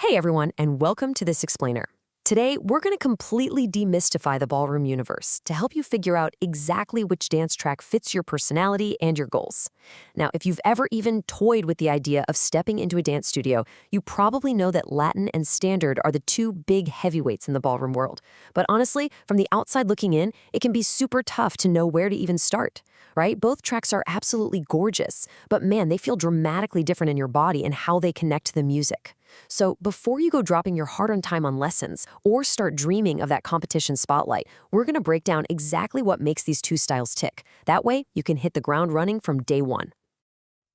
Hey everyone, and welcome to This Explainer. Today, we're going to completely demystify the ballroom universe to help you figure out exactly which dance track fits your personality and your goals. Now, if you've ever even toyed with the idea of stepping into a dance studio, you probably know that Latin and standard are the two big heavyweights in the ballroom world. But honestly, from the outside looking in, it can be super tough to know where to even start, right? Both tracks are absolutely gorgeous, but man, they feel dramatically different in your body and how they connect to the music. So before you go dropping your hard-earned time on lessons or start dreaming of that competition spotlight, we're going to break down exactly what makes these two styles tick. That way, you can hit the ground running from day one.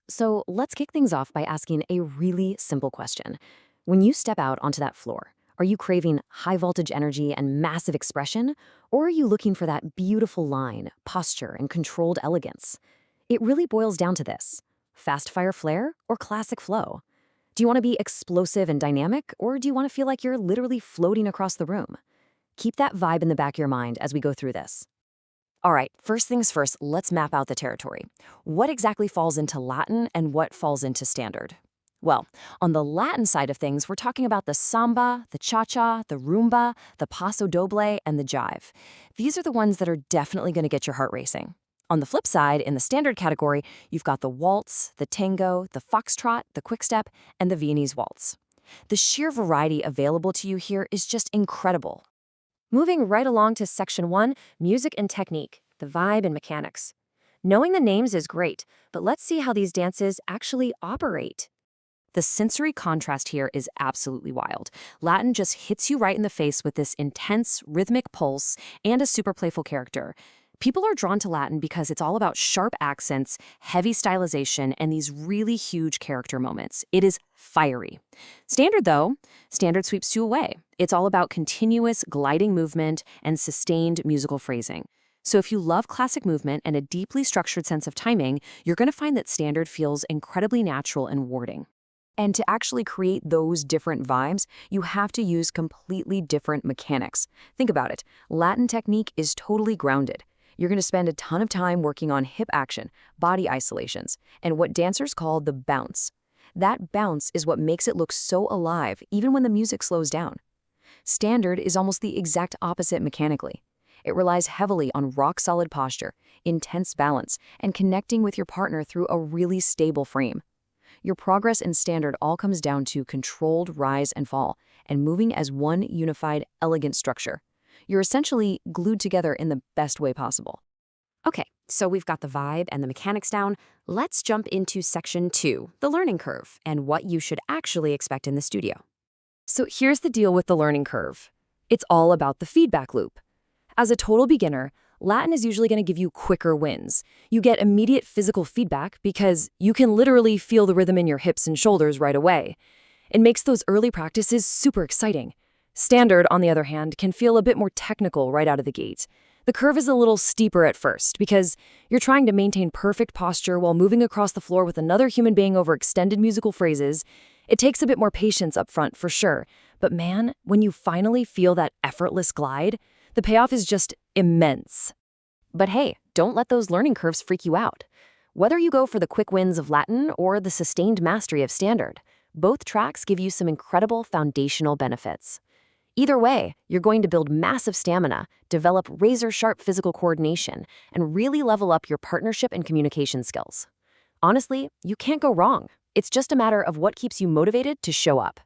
So let's kick things off by asking a really simple question. When you step out onto that floor, are you craving high-voltage energy and massive expression, or are you looking for that beautiful line, posture, and controlled elegance? It really boils down to this: fast-fire flair or classic flow? Do you want to be explosive and dynamic, or do you want to feel like you're literally floating across the room? Keep that vibe in the back of your mind as we go through this. All right, first things first, let's map out the territory. What exactly falls into Latin and what falls into standard? Well, on the Latin side of things, we're talking about the samba, the cha-cha, the rumba, the paso doble, and the jive. These are the ones that are definitely going to get your heart racing. On the flip side, in the standard category, you've got the waltz, the tango, the foxtrot, the quickstep, and the Viennese waltz. The sheer variety available to you here is just incredible. Moving right along to Section 1, Music and Technique, the vibe and mechanics. Knowing the names is great, but let's see how these dances actually operate. The sensory contrast here is absolutely wild. Latin just hits you right in the face with this intense, rhythmic pulse and a super playful character. People are drawn to Latin because it's all about sharp accents, heavy stylization, and these really huge character moments. It is fiery. Standard, though, standard sweeps you away. It's all about continuous gliding movement and sustained musical phrasing. So if you love classic movement and a deeply structured sense of timing, you're going to find that standard feels incredibly natural and rewarding. And to actually create those different vibes, you have to use completely different mechanics. Think about it. Latin technique is totally grounded. You're going to spend a ton of time working on hip action, body isolations, and what dancers call the bounce. That bounce is what makes it look so alive, even when the music slows down. Standard is almost the exact opposite mechanically. It relies heavily on rock-solid posture, intense balance, and connecting with your partner through a really stable frame. Your progress in standard all comes down to controlled rise and fall, and moving as one unified, elegant structure. You're essentially glued together in the best way possible. Okay, so we've got the vibe and the mechanics down. Let's jump into Section 2, the learning curve, and what you should actually expect in the studio. So here's the deal with the learning curve. It's all about the feedback loop. As a total beginner, Latin is usually going to give you quicker wins. You get immediate physical feedback because you can literally feel the rhythm in your hips and shoulders right away. It makes those early practices super exciting. Standard, on the other hand, can feel a bit more technical right out of the gate. The curve is a little steeper at first because you're trying to maintain perfect posture while moving across the floor with another human being over extended musical phrases. It takes a bit more patience up front, for sure. But man, when you finally feel that effortless glide, the payoff is just immense. But hey, don't let those learning curves freak you out. Whether you go for the quick wins of Latin or the sustained mastery of standard, both tracks give you some incredible foundational benefits. Either way, you're going to build massive stamina, develop razor-sharp physical coordination, and really level up your partnership and communication skills. Honestly, you can't go wrong. It's just a matter of what keeps you motivated to show up.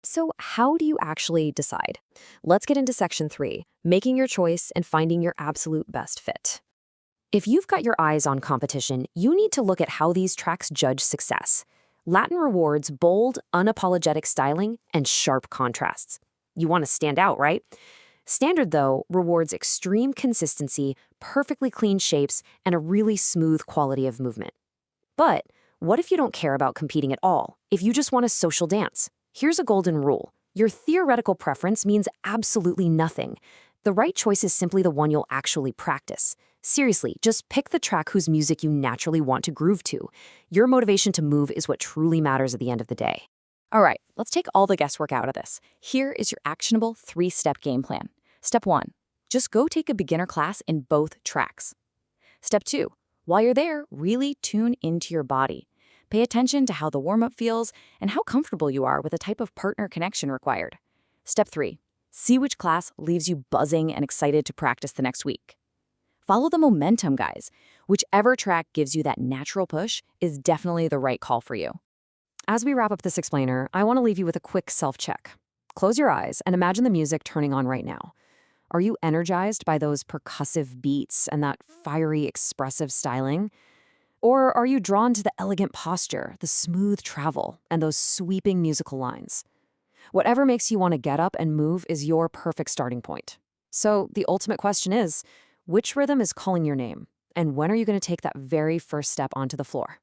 So how do you actually decide? Let's get into Section 3, making your choice and finding your absolute best fit. If you've got your eyes on competition, you need to look at how these tracks judge success. Latin rewards bold, unapologetic styling and sharp contrasts. You want to stand out, right? Standard, though, rewards extreme consistency, perfectly clean shapes, and a really smooth quality of movement. But what if you don't care about competing at all? If you just want a social dance? Here's a golden rule. Your theoretical preference means absolutely nothing. The right choice is simply the one you'll actually practice. Seriously, just pick the track whose music you naturally want to groove to. Your motivation to move is what truly matters at the end of the day. All right, let's take all the guesswork out of this. Here is your actionable 3-step game plan. Step 1, just go take a beginner class in both tracks. Step 2, while you're there, really tune into your body. Pay attention to how the warm-up feels and how comfortable you are with the type of partner connection required. Step 3. See which class leaves you buzzing and excited to practice the next week. Follow the momentum, guys. Whichever track gives you that natural push is definitely the right call for you. As we wrap up this explainer, I want to leave you with a quick self-check. Close your eyes and imagine the music turning on right now. Are you energized by those percussive beats and that fiery, expressive styling? Or are you drawn to the elegant posture, the smooth travel, and those sweeping musical lines? Whatever makes you want to get up and move is your perfect starting point. So the ultimate question is, which rhythm is calling your name? And when are you going to take that very first step onto the floor?